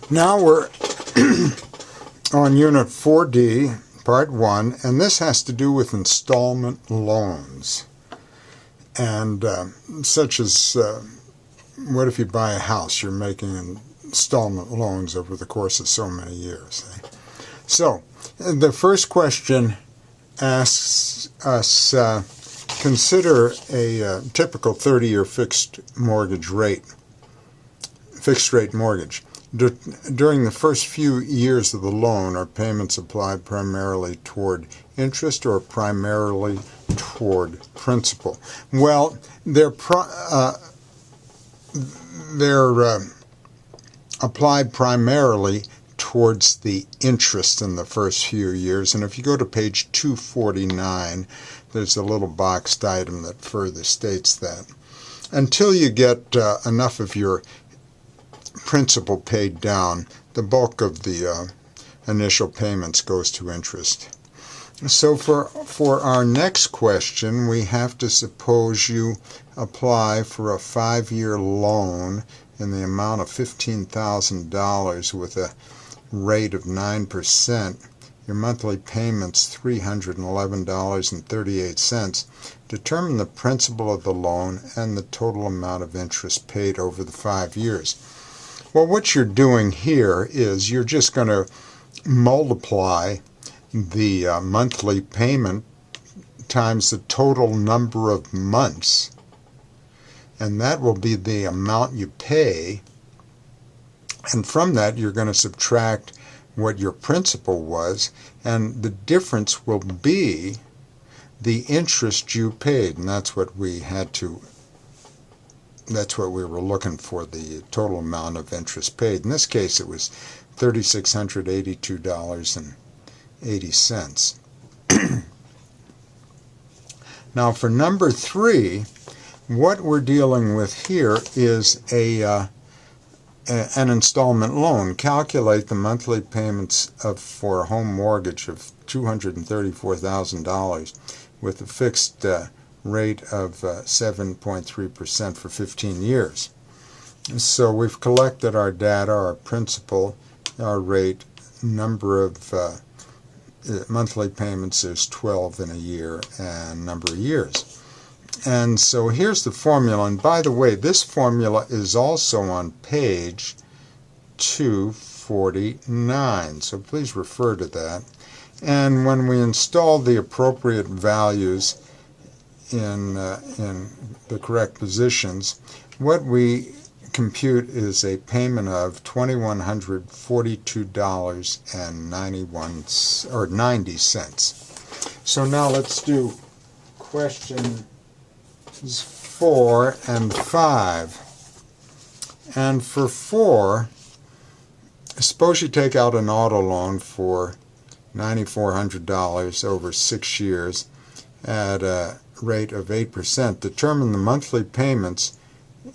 Now we're on Unit 4D, Part 1, and this has to do with installment loans. And such as, what if you buy a house? You're making installment loans over the course of so many years. So, the first question asks us, consider a typical 30-year fixed rate mortgage. During the first few years of the loan, are payments applied primarily toward interest or primarily toward principal? Well, they're applied primarily towards the interest in the first few years. And if you go to page 249, there's a little boxed item that further states that. Until you get enough of your principal paid down, the bulk of the initial payments goes to interest. So for our next question, we have to suppose you apply for a 5-year loan in the amount of $15,000 with a rate of 9%. Your monthly payment's $311.38. Determine the principal of the loan and the total amount of interest paid over the 5 years. Well, what you're doing here is you're just going to multiply the monthly payment times the total number of months, and that will be the amount you pay. And from that, you're going to subtract what your principal was, and the difference will be the interest you paid, and that's what we were looking for, the total amount of interest paid. In this case, it was $3,682.80. Now, for number 3, what we're dealing with here is an installment loan. Calculate the monthly payments for a home mortgage of $234,000 with a fixed rate of 7.3% for 15 years. So we've collected our data, our principal, our rate, number of monthly payments is 12 in a year, and number of years. And so here's the formula, and by the way, this formula is also on page 249, so please refer to that. And when we install the appropriate values in the correct positions, what we compute is a payment of $2,142.90. So now let's do questions 4 and 5. And for 4, suppose you take out an auto loan for $9,400 over 6 years at a rate of 8%. Determine the monthly payments,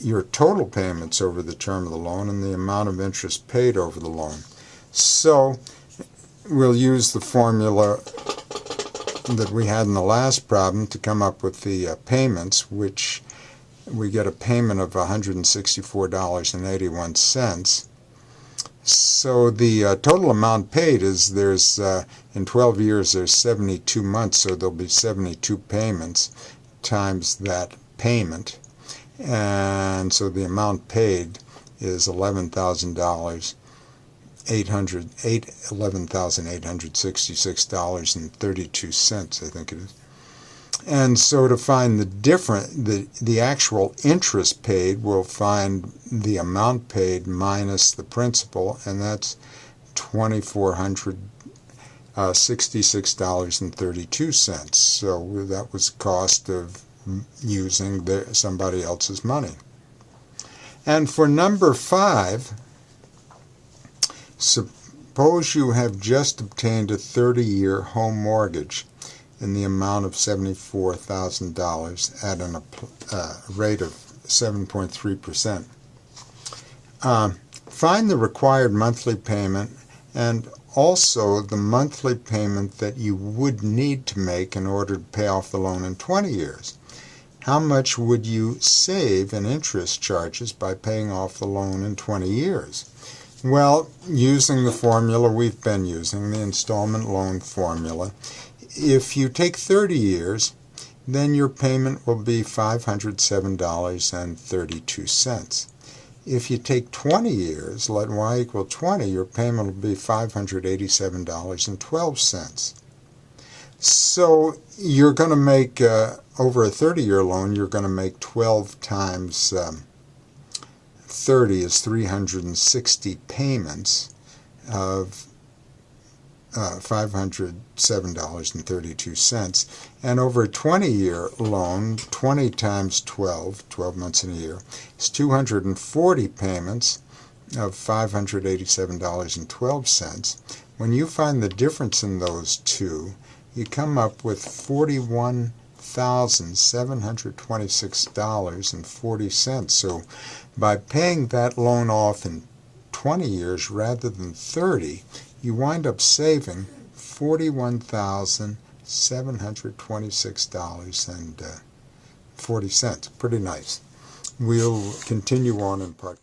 your total payments over the term of the loan, and the amount of interest paid over the loan. So we'll use the formula that we had in the last problem to come up with the payments, which we get a payment of $164.81. So the total amount paid is, in 12 years there's 72 months, so there'll be 72 payments times that payment. And so the amount paid is $11,866.32, I think it is. And so to find the actual interest paid, we'll find the amount paid minus the principal, and that's $2,466.32. So that was the cost of using somebody else's money. And for number 5, suppose you have just obtained a 30-year home mortgage in the amount of $74,000 at a rate of 7.3%. Find the required monthly payment and also the monthly payment that you would need to make in order to pay off the loan in 20 years. How much would you save in interest charges by paying off the loan in 20 years? Well, using the formula we've been using, the installment loan formula, if you take 30 years, then your payment will be $507.32. If you take 20 years, let y equal 20, your payment will be $587.12. So you're going to make, over a 30-year loan, you're going to make 12 times 30 is 360 payments of $507.32. And over a 20-year loan, 20 times 12, 12 months in a year, is 240 payments of $587.12. When you find the difference in those two, you come up with $41,726.40. So by paying that loan off in 20 years rather than 30, you wind up saving $41,726.40. Pretty nice. We'll continue on in part